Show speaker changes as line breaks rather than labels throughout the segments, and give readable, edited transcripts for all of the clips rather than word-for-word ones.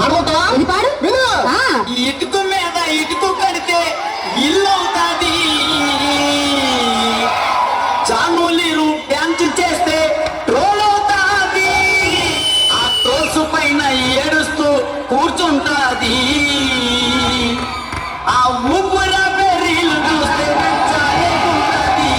ఇది పాడు
విను.
ఆ.
ఇటుకు మీద ఇటుకు కడితే ఇల్లు అవుతాది, జానులీరు డ్యాన్స్ చేస్తే ట్రోల్ అవుతాది, ఆ ట్రోల్స్ పైన ఏడుస్తూ కూర్చుంటాది, ఆ ఊపిరి పెరీలు చూస్తే చాలేకుంటాది.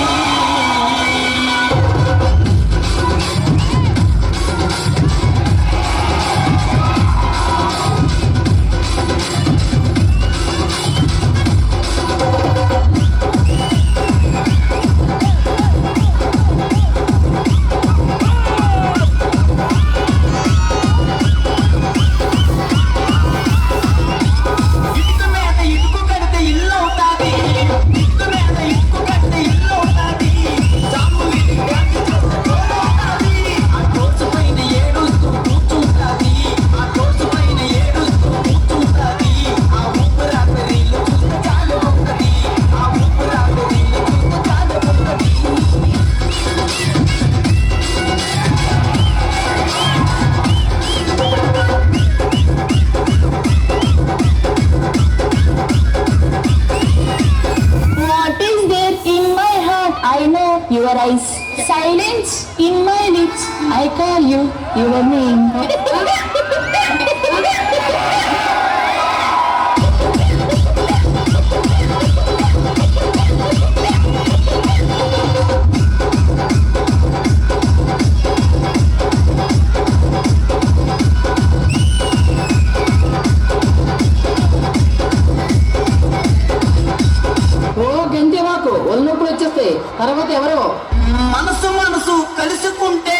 ఇటుకు మీద ఇటుకు కడితే ఇల్లు అవుతాది, ఇటుకు మీద ఇటుకు కడితే ఇల్లు అవుతాది, జాములీరు డ్యాన్స్ చేస్తే ట్రోల్ అవుతాది, ఆ ట్రోల్స్ పైన ఏడుస్తూ కూర్చుంటాది, ఆ ట్రోల్స్ పైన ఏడుస్తూ కూర్చుంటాది, ఆ ఊపిరి పెరీలు చూస్తే చాలేకుంటాది, ఆ ఊపిరి పెరీలు చూస్తే చాలేకుంటాది.
What is there in my heart? I know your eyes. Silence in my lips. I call you your name.
ఓ గంతే మాకు ఒళ్ళొప్పులు వచ్చేస్తాయి. తర్వాత ఎవరో
మనసు మనసు కలుసుకుంటే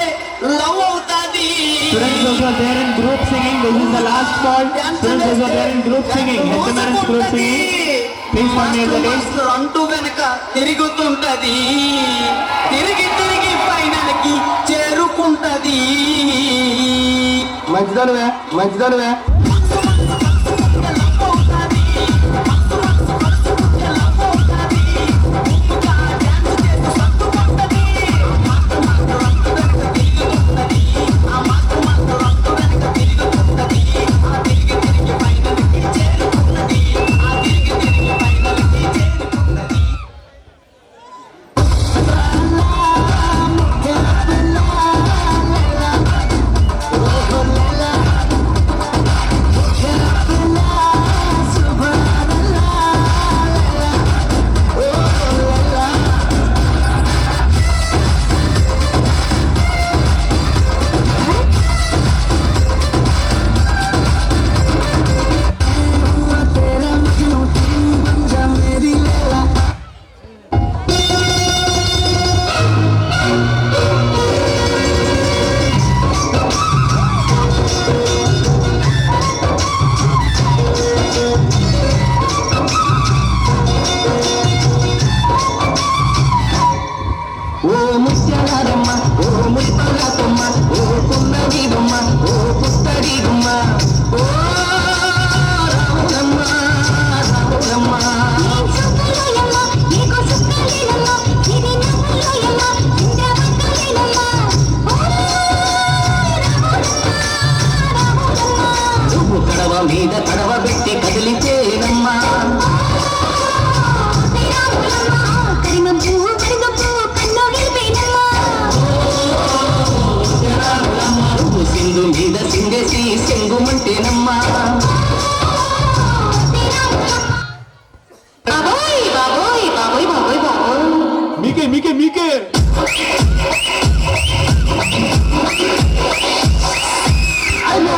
లవ్ అవుతాది.
Students those who are there in group singing, this is the last call. Students those who are there in group singing, HMRS group singing, please come near the list.
మనసు అంటూ వెనక తిరుగుతుంటది, తిరిగి తిరిగి ఫైనల్కి చేరుకుంటది.
మంచిదానువే మంచిదానువే. ఓ ముత్యాలమ్మ, ఓ ముత్యాలమ్మ, ఓ పున్నడి బొమ్మ, ఓ పుత్తడి బొమ్మ, ఓ రాములమ్మ రాములమ్మ. నువ్వు కడవ మీద కడవ పెట్టి కదిలితేనమ్మా, నువ్వు సింధు మీద సింగేసి సెంగుమంటేనమ్మా.
బాబోయ్ బాబోయ్ బాబోయ్ బాబోయ్ బాబోయ్.
మీకే మీకే మీకే
అయ్యో